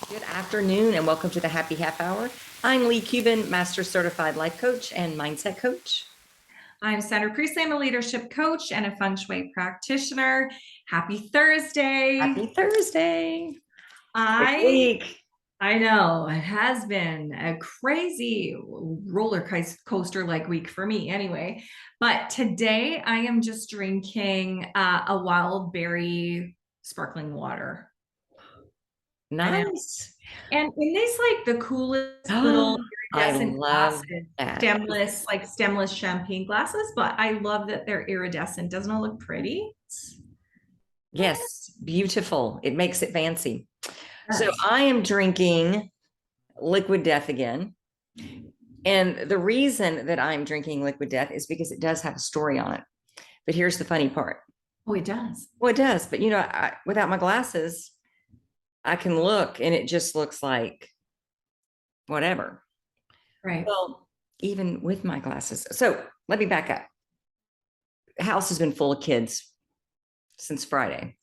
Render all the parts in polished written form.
Good afternoon and welcome to the Happy Half Hour. I'm Leigh Kubin, Master Certified Life Coach and Mindset Coach. I'm Sandra Priestley. I'm a leadership coach and a feng shui practitioner. Happy Thursday. Happy Thursday. I know it has been a crazy roller coaster like week for me anyway. But today I am just drinking a wild berry sparkling water. Nice. And in these like the coolest Oh, little I iridescent love glasses, that. stemless champagne glasses, but I love that they're iridescent. Doesn't it look pretty? Yes, beautiful. It makes it fancy. So Yes. I am drinking Liquid Death again. And the reason that I'm drinking Liquid Death is because it does have a story on it. But here's the funny part. Oh, it does. Well, it does. But without my glasses, I can look and it just looks like whatever. Right. Well, even with my glasses. So let me back up. The house has been full of kids since Friday.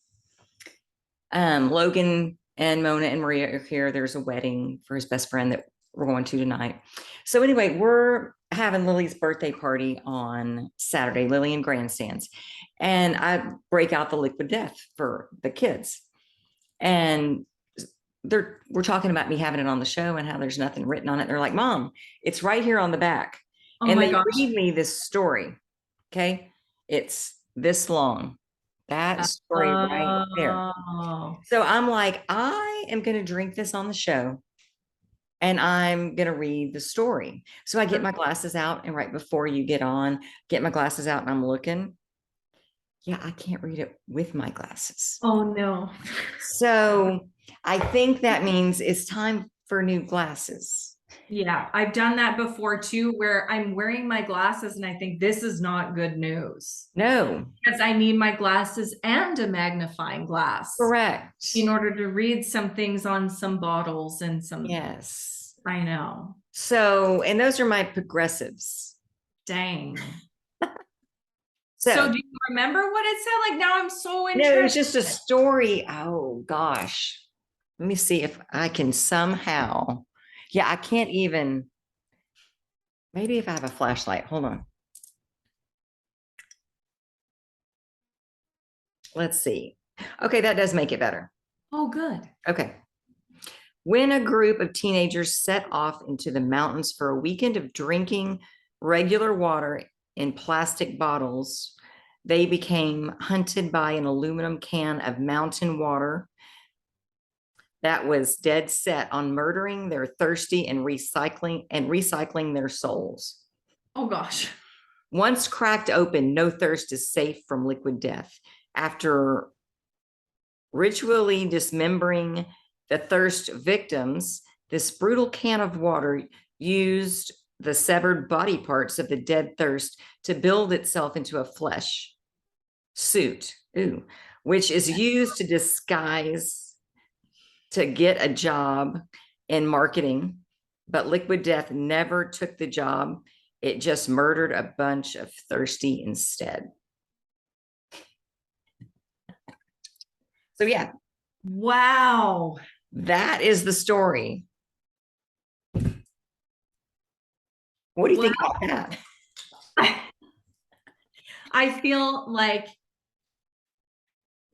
Logan and Mona and Maria are here. There's a wedding for his best friend that we're going to tonight. So anyway, we're having Lily's birthday party on Saturday, Lily and Grandstands. And I break out the Liquid Death for the kids. And we're talking about me having it on the show and how there's nothing written on it. They're like, Mom, it's right here on the back. Oh And my they gosh. read me this story. Okay. It's this long. That story right there. Oh. So I'm like, I am going to drink this on the show and I'm going to read the story. So I get my glasses out, and right before you get on, get my glasses out and I'm looking. Yeah, I can't read it with my glasses. Oh no. So I think that means it's time for new glasses. Yeah, I've done that before too, where I'm wearing my glasses and I think this is not good news No, because I need my glasses and a magnifying glass correct. in order to read some things on some bottles and some. Yes. I know. So, and those are my progressives. Dang. So So, do you remember what it said? Like now I'm so no, it was interested. just a story. Oh gosh. Let me see if I can somehow. Yeah, I can't even. Maybe if I have a flashlight. Hold on. Let's see. Okay, that does make it better. Oh, good. Okay. When a group of teenagers set off into the mountains for a weekend of drinking regular water in plastic bottles, they became hunted by an aluminum can of mountain water that was dead set on murdering their thirsty and recycling their souls. Oh gosh. Once cracked open, no thirst is safe from liquid death. After ritually dismembering the thirst victims, this brutal can of water used the severed body parts of the dead thirst to build itself into a flesh suit, which is used to disguise to get a job in marketing. But Liquid Death never took the job. It just murdered a bunch of thirsty instead. So yeah. Wow. That is the story. What do you think about that? I feel like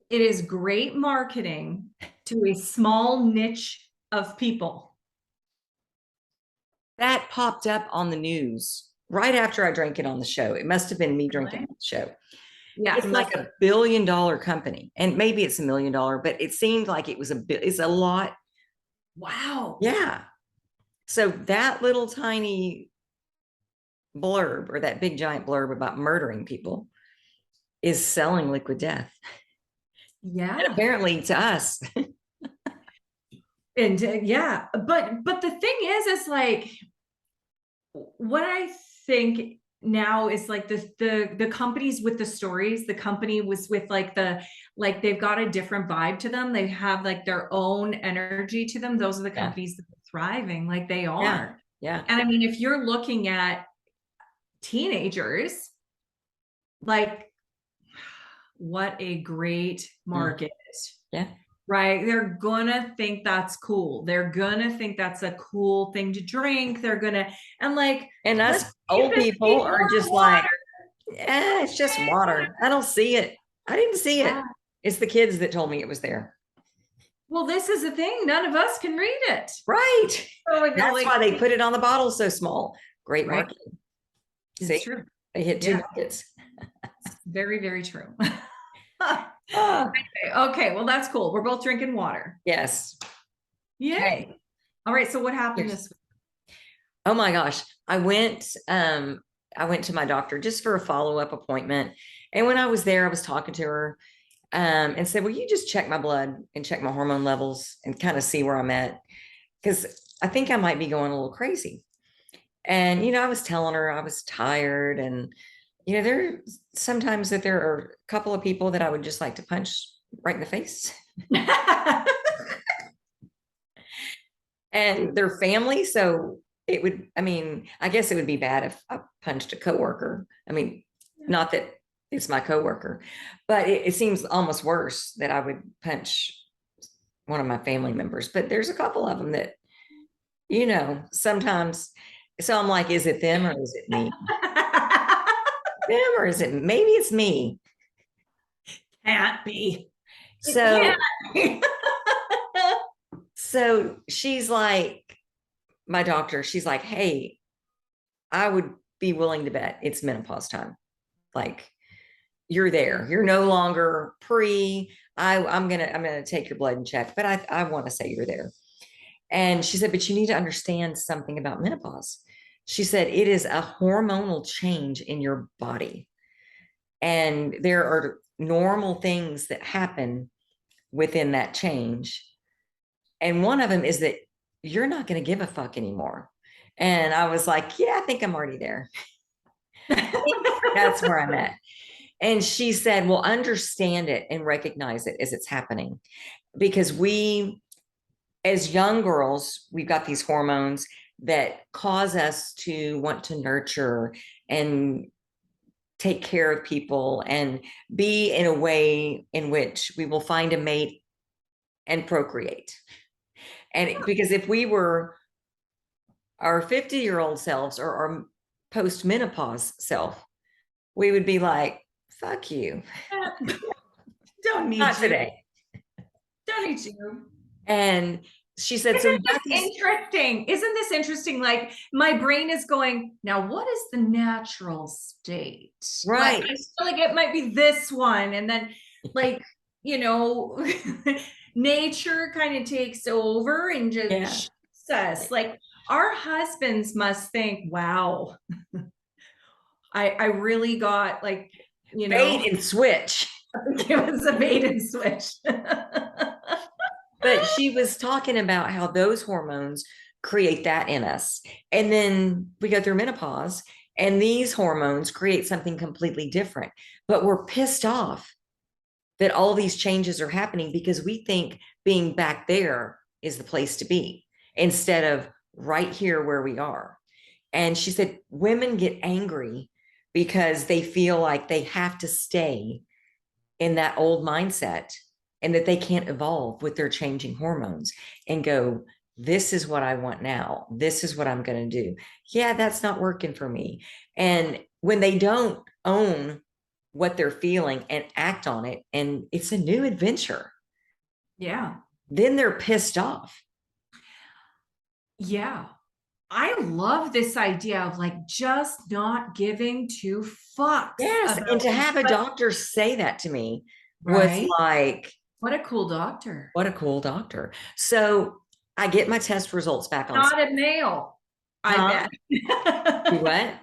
it is great marketing to a small niche of people. That popped up on the news right after I drank it on the show. It must have been me drinking Really? on the show. Yeah. It's like $1 billion company, and maybe it's $1 million, but it seemed like it was it's a lot. Wow. Yeah. So that little tiny blurb, or that big giant blurb about murdering people, is selling Liquid Death. Yeah. And apparently to us. And yeah, but the thing is like what I think now is like the companies with the stories, the company was with like they've got a different vibe to them. They have like their own energy to them. Those are the companies that are thriving, like they are. Yeah. And I mean, if you're looking at teenagers, like what a great market. Yeah. Right. They're gonna think that's cool. They're gonna think that's a cool thing to drink. They're gonna, and like, And let's us keep old it people be are more just like, water. it's just water. I don't see it. I didn't see Yeah. it. It's the kids that told me it was there. Well, this is the thing. None of us can read it. Right. So like, That's why they put it on the bottle so small. Great right. marketing. It's See, true. they hit two Yeah. markets. Very, very true. Ah, Okay. Well, that's cool. We're both drinking water. yes. Yay. Okay. All right. So what happened Here's- this week? Oh my gosh. I went to my doctor just for a follow-up appointment. And when I was there, I was talking to her and said, will you just check my blood and check my hormone levels and kind of see where I'm at? Because I think I might be going a little crazy. And, I was telling her I was tired. And, there are sometimes that there are a couple of people that I would just like to punch right in the face. And their family. So it would, I guess it would be bad if I punched a coworker. Not that it's my coworker, but it seems almost worse that I would punch one of my family members. But there's a couple of them that, sometimes. So I'm like, is it them or is it me? Them or is it maybe it's me? Can't be. So, Can't. so she's like, my doctor, she's like, hey, I would be willing to bet it's menopause time. Like you're there. You're no longer I'm gonna take your blood and check, but I want to say you're there. And she said, but you need to understand something about menopause. She said, it is a hormonal change in your body. And there are normal things that happen within that change. And one of them is that you're not going to give a fuck anymore. And I was like, yeah, I think I'm already there. That's where I'm at. And she said, well, understand it and recognize it as it's happening. Because as young girls, we've got these hormones that cause us to want to nurture and take care of people and be in a way in which we will find a mate and procreate. And because if we were our 50-year-old selves or our post-menopause self, we would be like, fuck you. Don't need Not you. today. Don't need you. And she said, so interesting. Isn't this interesting? Like my brain is going, now what is the natural state? right. Like, I feel like it might be this one. And then like, nature kind of takes over and just shoots us. Like our husbands must think, wow, I really got like, bait and switch. It was a bait and switch. But she was talking about how those hormones create that in us. And then we go through menopause and these hormones create something completely different. But we're pissed off that all these changes are happening because we think being back there is the place to be instead of right here where we are. And she said, women get angry because they feel like they have to stay in that old mindset and that they can't evolve with their changing hormones and go, this is what I want now. This is what I'm going to do. Yeah, that's not working for me. And when they don't own what they're feeling and act on it, and it's a new adventure. Yeah. Then they're pissed off. Yeah. I love this idea of like just not giving two fucks. Yes. And to have a doctor say that to me was like, what a cool doctor. What a cool doctor. So I get my test results back on. Not a male, I bet. What?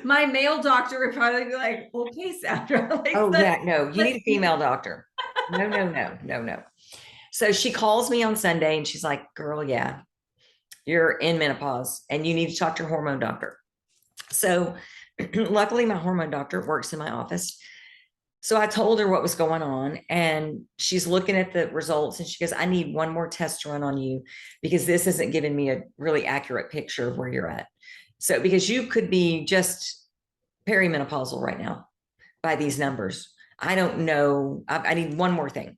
My male doctor would probably be like, okay, Sandra. Like, oh, yeah, no, you need a female doctor. No. So she calls me on Sunday and she's like, girl, yeah, you're in menopause and you need to talk to your hormone doctor. So luckily my hormone doctor works in my office. So I told her what was going on and she's looking at the results and she goes, I need one more test to run on you because this isn't giving me a really accurate picture of where you're at. So because you could be just perimenopausal right now by these numbers. I don't know. I need one more thing.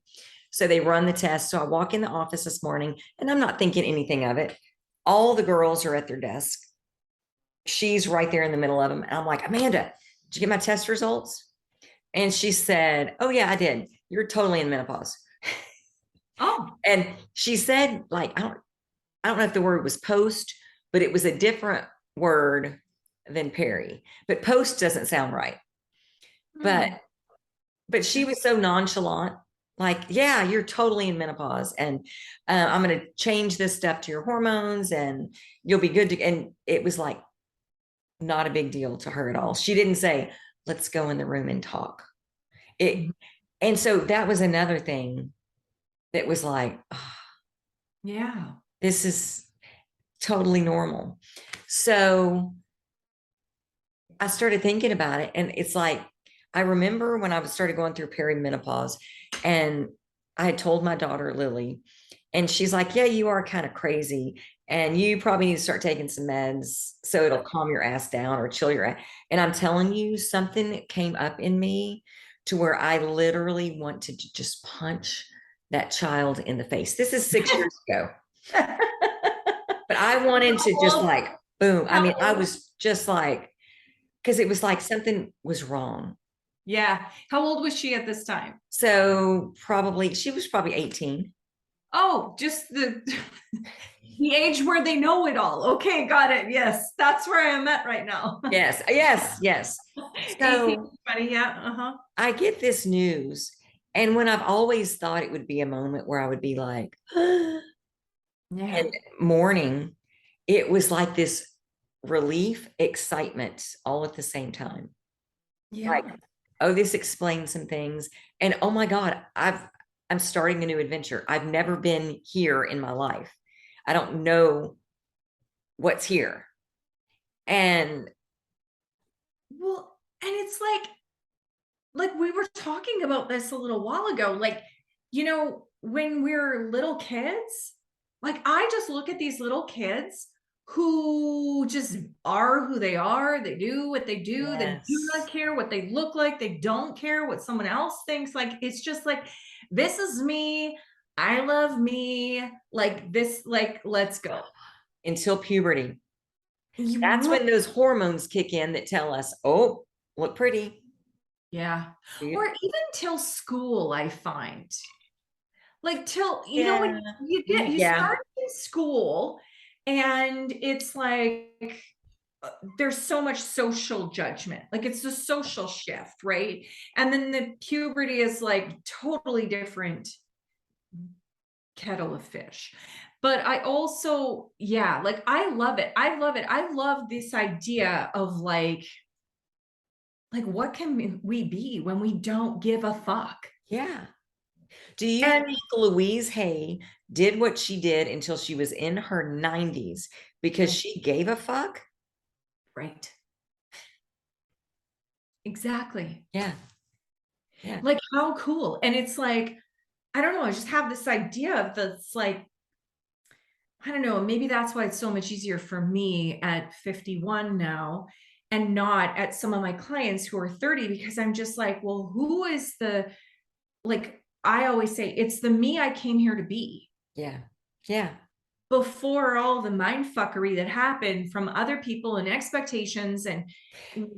So they run the test. So I walk in the office this morning and I'm not thinking anything of it. All the girls are at their desk. She's right there in the middle of them. And I'm like, Amanda, did you get my test results? And she said, oh yeah, I did. You're totally in menopause. Oh, And she said, like, I don't know if the word was post, but it was a different word than peri. But post doesn't sound right. But she was so nonchalant, like, yeah, you're totally in menopause, and I'm going to change this stuff to your hormones, and you'll be good to. And it was like not a big deal to her at all. She didn't say, let's go in the room and talk. And so that was another thing that was like, oh, yeah. this is totally normal. So I started thinking about it, and it's like, I remember when I started going through perimenopause, and I had told my daughter Lily, and she's like, yeah, you are kind of crazy, and you probably need to start taking some meds so it'll calm your ass down or chill your ass. And I'm telling you, something came up in me to where I literally want to just punch that child in the face. This is 6 years ago. But I wanted to just like, boom. I mean, I was just like, because it was like something was wrong. Yeah. How old was she at this time? So she was probably 18. Oh, just the the age where they know it all. Okay, got it. Yes, that's where I am at right now. Yes, yes, yes. So 18, 20, yeah. Uh-huh. I get this news, and when I've always thought it would be a moment where I would be like, Yeah. and mourning, it was like this relief, excitement, all at the same time. Yeah. Like, oh, this explains some things. And oh my God, I'm starting a new adventure. I've never been here in my life. I don't know what's here. And Well, and it's like we were talking about this a little while ago. Like, when we're little kids, like I just look at these little kids who just are who they are. They do what they do. They do not yes, care what they look like. They don't care what someone else thinks. Like, it's just like, this is me. I love me. Like this, like, let's go. until puberty. That's You when those hormones kick in that tell us, oh, look pretty. Yeah. Or even till school, I find. Like till, Yeah. when you Yeah. start in school and it's like there's so much social judgment. Like it's a social shift, right? And then the puberty is like totally different kettle of fish. But I also, yeah, like I love it. I love it. I love this idea of like what can we be when we don't give a fuck? Yeah. Do you And think Louise Hay did what she did until she was in her 90s because she gave a fuck? right. Exactly. Yeah. Yeah. Like how cool. And it's like, I don't know, I just have this idea of this like, I don't know, maybe that's why it's so much easier for me at 51 now and not at some of my clients who are 30, because I'm just like, well, who is like, I always say it's the me I came here to be. Yeah. Yeah. Before all the mind fuckery that happened from other people and expectations and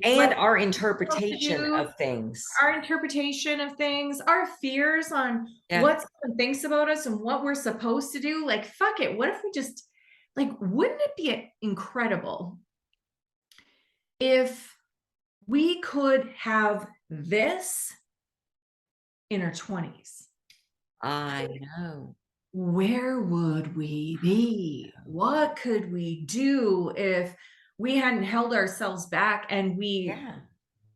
Our interpretation of things. our interpretation of things, our fears on Yeah. what someone thinks about us and what we're supposed to do. Like, fuck it. What if we just, like, wouldn't it be incredible if we could have this in our 20s? I know. Where would we be? What could we do if we hadn't held ourselves back and we,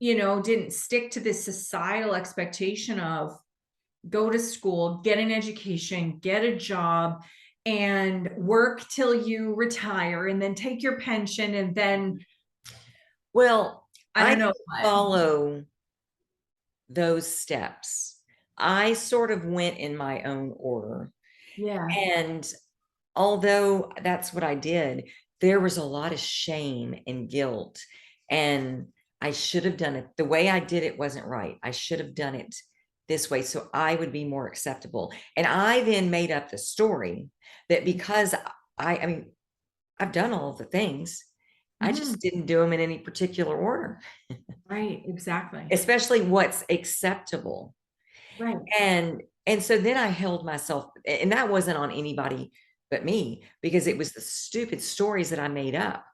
didn't stick to this societal expectation of go to school, get an education, get a job, and work till you retire and then take your pension and then Well, I don't know what. follow those steps. I sort of went in my own order. Yeah. And although that's what I did, there was a lot of shame and guilt. And I should have done it. The way I did it wasn't right. I should have done it this way so I would be more acceptable. And I then made up the story that because I mean, I've done all of the things, I just didn't do them in any particular order, Right, exactly. especially what's acceptable. Right. And so then I held myself, and that wasn't on anybody but me, because it was the stupid stories that I made up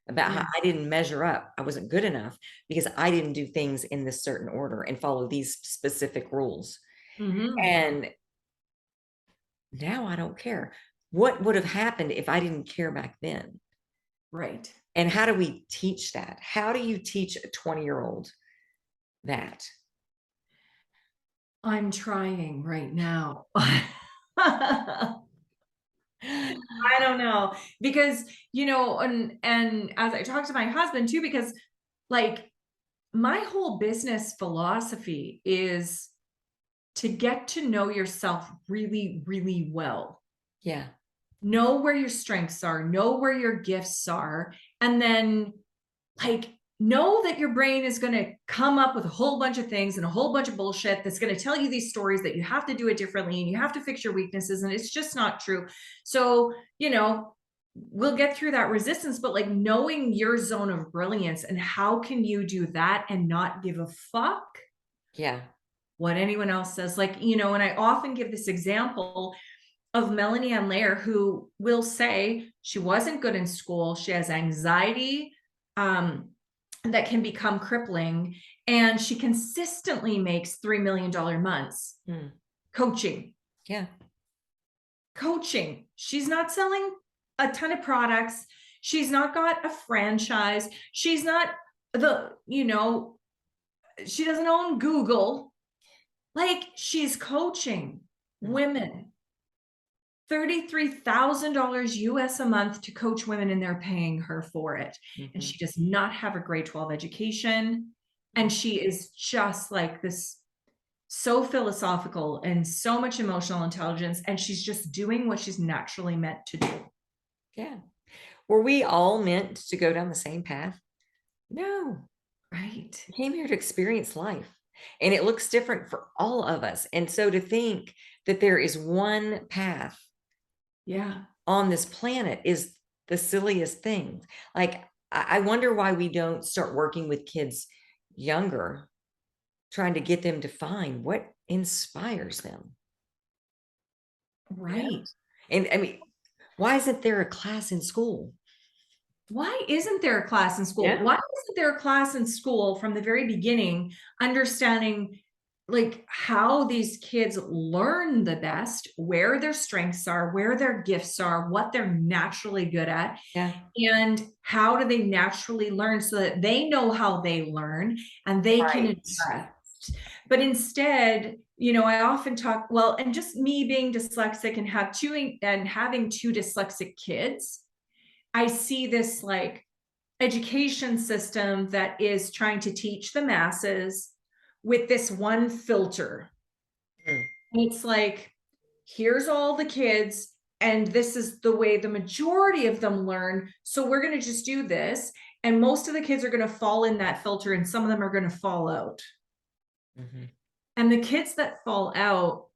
about how Yeah. I didn't measure up. I wasn't good enough because I didn't do things in this certain order and follow these specific rules. Mhm. And now I don't care. What would have happened if I didn't care back then? Right. And how do we teach that? How do you teach a 20-year-old that? I'm trying right now. I don't know, because, and as I talked to my husband too, because like my whole business philosophy is to get to know yourself really, really well. Yeah. Know where your strengths are, know where your gifts are, and then like know that your brain is going to come up with a whole bunch of things and a whole bunch of bullshit that's going to tell you these stories that you have to do it differently and you have to fix your weaknesses, and it's just not true. So, we'll get through that resistance, but like knowing your zone of brilliance and how can you do that and not give a fuck Yeah. what anyone else says. Like, and I often give this example of Melanie Ann Lair, who will say she wasn't good in school. She has anxiety that can become crippling, and she consistently makes $3 million months coaching. Yeah. Coaching. She's not selling a ton of products. She's not got a franchise. She's not she doesn't own Google. Like, she's coaching women. $33,000 US a month to coach women, and they're paying her for it. And she does not have a grade 12 education. And she is just like this, so philosophical and so much emotional intelligence. And she's just doing what she's naturally meant to do. Yeah. Were we all meant to go down the same path? No. Right. I came here to experience life, and it looks different for all of us. And so to think that there is one path on this planet is the silliest thing. Like, I wonder why we don't start working with kids younger, trying to get them to find what inspires them. Right. And I mean, why isn't there a class in school? Why isn't there a class in school? Yeah. Why isn't there a class in school from the very beginning, understanding like how these kids learn the best, where their strengths are, where their gifts are, what they're naturally good at, and how do they naturally learn so that they know how they learn and they can adjust. But instead, I often talk, well, and just me being dyslexic and having two dyslexic kids, I see this like education system that is trying to teach the masses with this one filter. It's like, here's all the kids, and this is the way the majority of them learn. So we're going to just do this. And most of the kids are going to fall in that filter, and some of them are going to fall out. And the kids that fall out,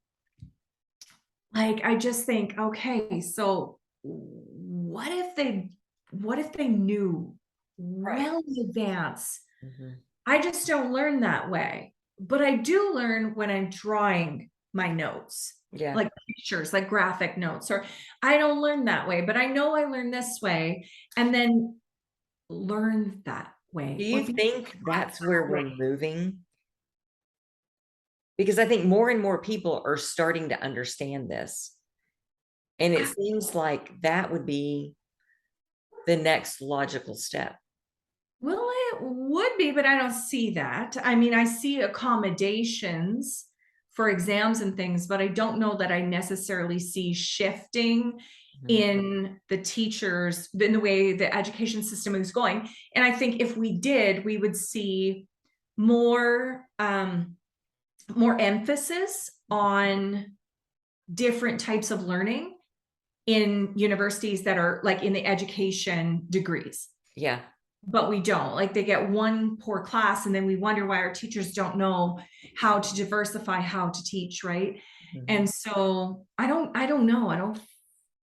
like, I just think, okay, so what if they knew well in advance? I just don't learn that way, but I do learn when I'm drawing my notes, like pictures, like graphic notes, or I don't learn that way, but I know I learn this way, and then learn that way. Do you think that's where we're moving? Because I think more and more people are starting to understand this. And it seems like that would be the next logical step. Well, it would be, but I don't see that. I mean, I see accommodations for exams and things, but I don't know that I necessarily see shifting in the teachers, in the way the education system is going. And I think if we did, we would see more emphasis on different types of learning in universities that are like in the education degrees. Yeah. but we don't. Like they get one poor class and then we wonder why our teachers don't know how to diversify, how to teach, right? Mhm. And so I don't know. I don't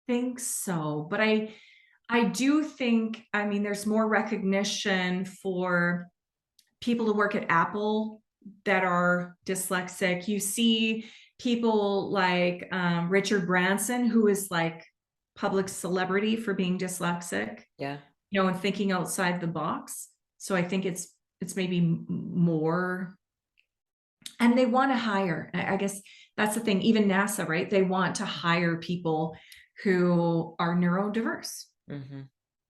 think so, but I do think, I mean, there's more recognition for people who work at Apple that are dyslexic. You see people like Richard Branson, who is like public celebrity for being dyslexic, Yeah. you know, and thinking outside the box. So I think it's maybe more, and they want to hire. I guess that's the thing. Even NASA, right? They want to hire people who are neurodiverse. Mm-hmm.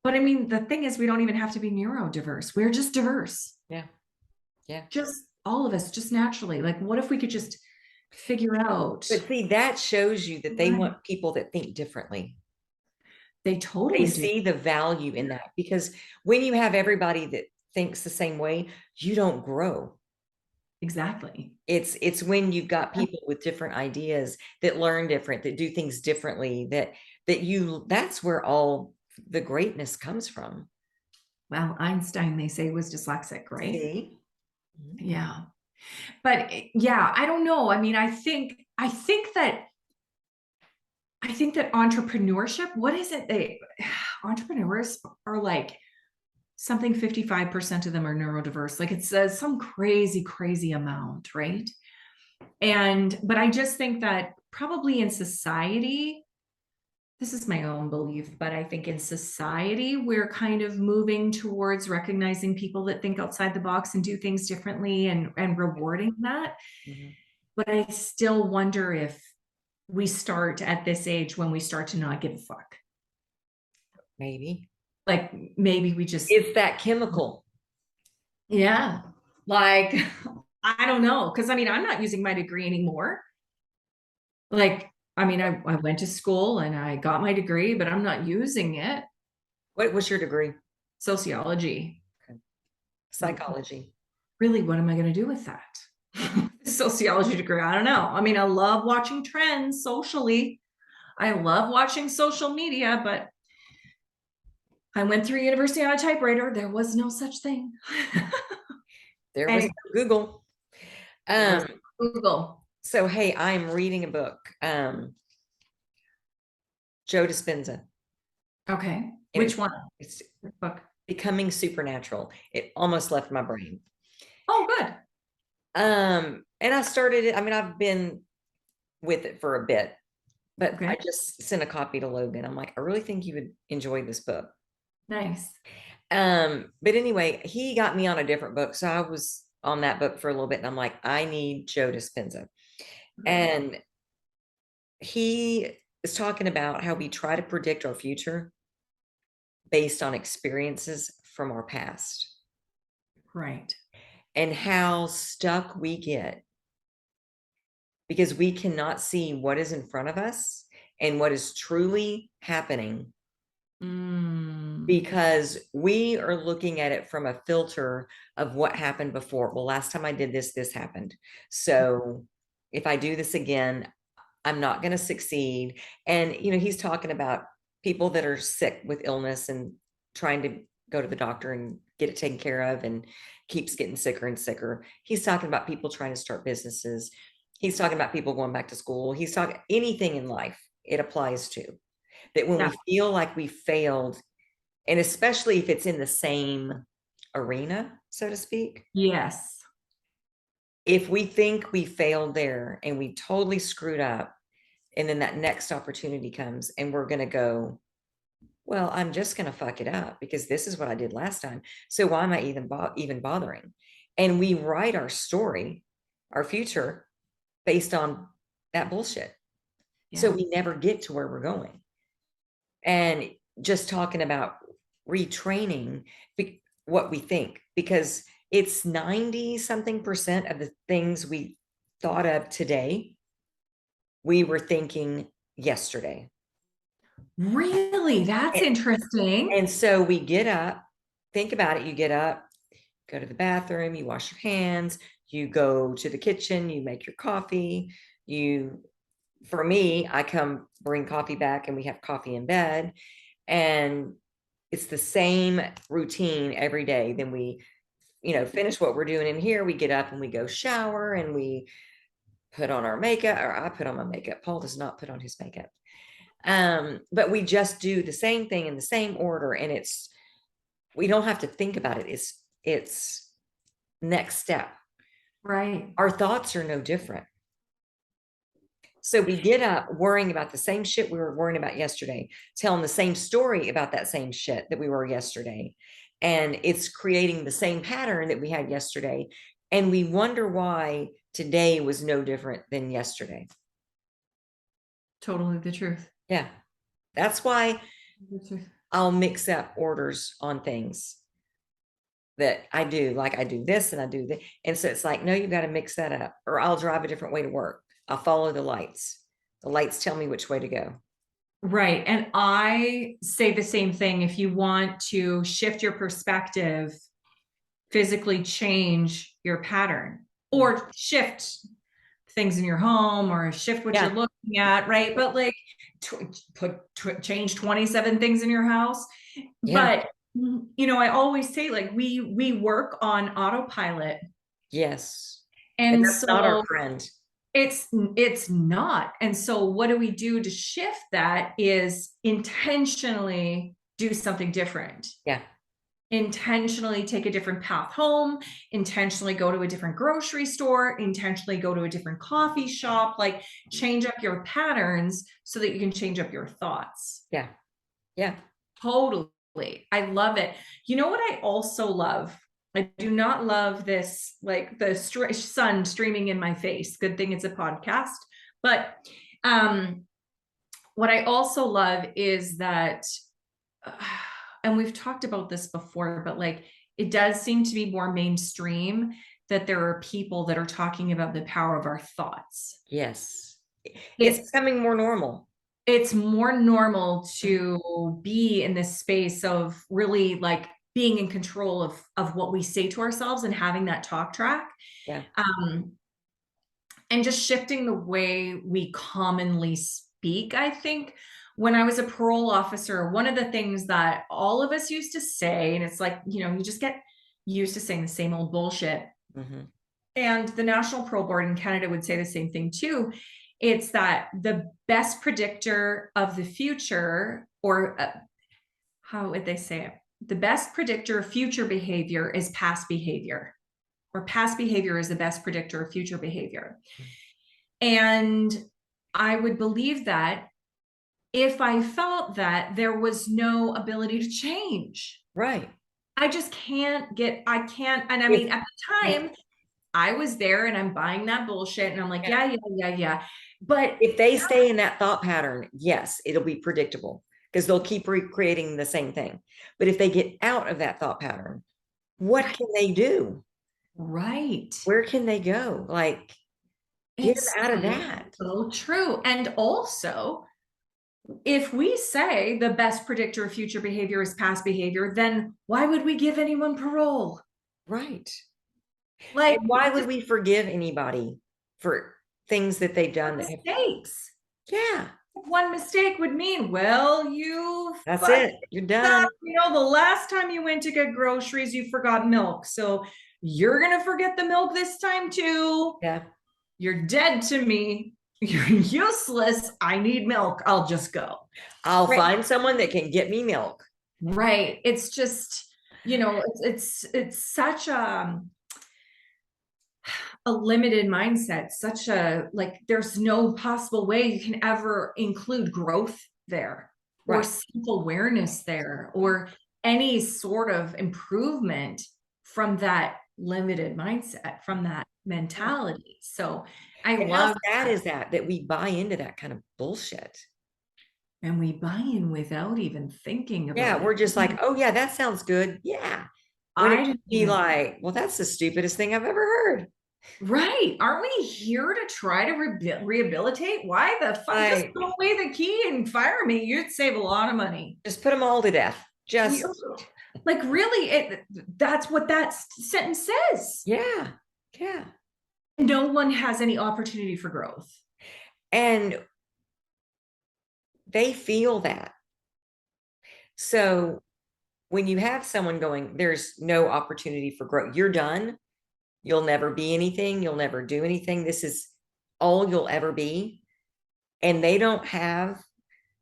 But I mean, the thing is, we don't even have to be neurodiverse. We're just diverse. Yeah. Yeah. Just all of us, just naturally. Like, what if we could just figure out? But see, that shows you that they Right. want people that think differently. They They totally do. see the value in that, because when you have everybody that thinks the same way, you don't grow. Exactly. It's when you've got people with different ideas that learn different, that do things differently, that's where all the greatness comes from. Well, Einstein, they say, was dyslexic, right? See? Yeah. But yeah, I don't know. I mean, I think that entrepreneurship, what is it? Entrepreneurs are like something 55% of them are neurodiverse. Like it says some crazy, crazy amount, right? But I just think that probably in society, this is my own belief, but I think in society, we're kind of moving towards recognizing people that think outside the box and do things differently and rewarding that. Mhm. But I still wonder if we start at this age when we start to not give a fuck. Maybe Like maybe we just, it's that chemical. yeah, like, I don't know. Cause I mean, I'm not using my degree anymore. Like, I mean, I went to school and I got my degree, but I'm not using it. What was your degree? Sociology. Okay. Psychology. Really, what am I going to do with that? Sociology degree. I don't know. I mean, I love watching trends socially. I love watching social media, but I went through university on a typewriter. There was no such thing. There was Hey, no Google. there was Um, Google. so hey, I'm reading a book. Joe Dispenza. Okay. And Which one? it's Which book? Becoming Supernatural. It almost left my brain. Oh, good. And I started it. I mean, I've been with it for a bit, but Okay. I just sent a copy to Logan. I'm like, I really think you would enjoy this book. Nice. But anyway, he got me on a different book. So I was on that book for a little bit, and I'm like, I need Joe Dispenza. And he is talking about how we try to predict our future based on experiences from our past, Right. and how stuck we get because we cannot see what is in front of us and what is truly happening, because we are looking at it from a filter of what happened before. Well, last time I did this, this happened. So if I do this again, I'm not going to succeed. And, he's talking about people that are sick with illness and trying to go to the doctor and get it taken care of, and keeps getting sicker and sicker. He's talking about people trying to start businesses. He's talking about people going back to school. He's talking anything in life it applies to. That when Yeah. we feel like we failed, and especially if it's in the same arena, so to speak, Yes. if we think we failed there and we totally screwed up, and then that next opportunity comes and we're going to go, well, I'm just going to fuck it up because this is what I did last time. So why am I even bothering? And we write our story, our future, based on that bullshit. Yeah. So we never get to where we're going. And just talking about retraining what we think, because it's 90 something percent of the things we thought of today, we were thinking yesterday. Really? That's interesting. And so we get up, think about it. You get up, go to the bathroom, you wash your hands, you go to the kitchen, you make your coffee. For me, I come bring coffee back and we have coffee in bed. And it's the same routine every day. Then we, finish what we're doing in here. We get up and we go shower and we put on our makeup, or I put on my makeup. Paul does not put on his makeup. But we just do the same thing in the same order, and we don't have to think about it. It's next step. Right. Our thoughts are no different. So we get up worrying about the same shit we were worrying about yesterday, telling the same story about that same shit that we were yesterday. And it's creating the same pattern that we had yesterday. And we wonder why today was no different than yesterday. Totally the truth. Yeah. That's why I'll mix up orders on things that I do. Like I do this and I do that. And so it's like, no, you got to mix that up, or I'll drive a different way to work. I'll follow the lights. The lights tell me which way to go. Right. And I say the same thing. If you want to shift your perspective, physically change your pattern, or shift things in your home, or shift what you're looking at, right? But like change 27 things in your house. Yeah. But I always say, like, we work on autopilot. Yes. And that's so not our friend. It's not. And so what do we do to shift that is intentionally do something different. Yeah. Intentionally take a different path home, intentionally go to a different grocery store, intentionally go to a different coffee shop, like change up your patterns so that you can change up your thoughts. Yeah. Yeah. Totally. I love it. You know what I also love? I do not love this, like the sun streaming in my face. Good thing it's a podcast. But what I also love is that, and we've talked about this before, but like it does seem to be more mainstream that there are people that are talking about the power of our thoughts. Yes. It's becoming more normal. It's more normal to be in this space of really like being in control of what we say to ourselves and having that talk track. Yeah. And just shifting the way we commonly speak. I think when I was a parole officer, one of the things that all of us used to say, and it's like, you just get used to saying the same old bullshit. Mm-hmm. And the National Parole Board in Canada would say the same thing too. It's that the best predictor of the future, or how would they say it? The best predictor of future behavior is past behavior, or past behavior is the best predictor of future behavior. And I would believe that if I felt that there was no ability to change. Right. I just can't. And I mean, at the time, I was there and I'm buying that bullshit and I'm like, yeah. But if they stay in that thought pattern, yes, it'll be predictable because they'll keep recreating the same thing. But if they get out of that thought pattern, what can they do? Right. Where can they go? Like, get them out of that. So true. And also, if we say the best predictor of future behavior is past behavior, then why would we give anyone parole? Right. Like, and why would we forgive anybody for things that they've done that mistakes? Yeah. One mistake would mean, well, that's it. You're done. The last time you went to get groceries, you forgot milk. So you're going to forget the milk this time too. Yeah. You're dead to me. You're useless. I need milk. I'll just go. I'll find someone that can get me milk. Right. It's just, it's such a limited mindset, such a, like, there's no possible way you can ever include growth there, or self-awareness there, or any sort of improvement from that limited mindset, from that mentality. So I love that is that we buy into that kind of bullshit. And we buy in without even thinking about it. We're just like, oh yeah, that sounds good. Yeah. I'd be like, well, that's the stupidest thing I've ever heard. Right. Aren't we here to try to rehabilitate? Why the fuck just throw away the key and fire me? You'd save a lot of money. Just put them all to death. Just like, really, that's what that sentence says. Yeah. Yeah. No one has any opportunity for growth. And they feel that. So when you have someone going, there's no opportunity for growth, you're done. You'll never be anything. You'll never do anything. This is all you'll ever be. And they don't have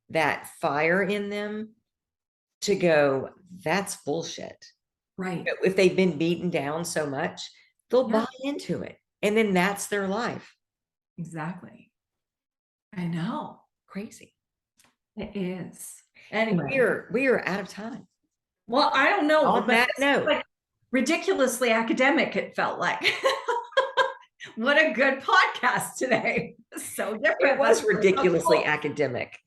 that fire in them to go, that's bullshit. Right. If they've been beaten down so much, they'll Yeah. buy into it. And then that's their life. Exactly. I know. Crazy. It is. And Anyway. we are out of time. Well, I don't know. On but that this is, note. like, ridiculously academic, it felt like. What a good podcast today. So different. It was but so ridiculously cool. academic.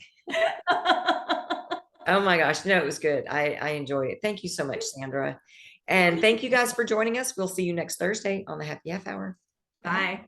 Oh my gosh. No, it was good. I enjoyed it. Thank you so much, Sandra. And thank you guys for joining us. We'll see you next Thursday on the Happy Half Hour. Bye.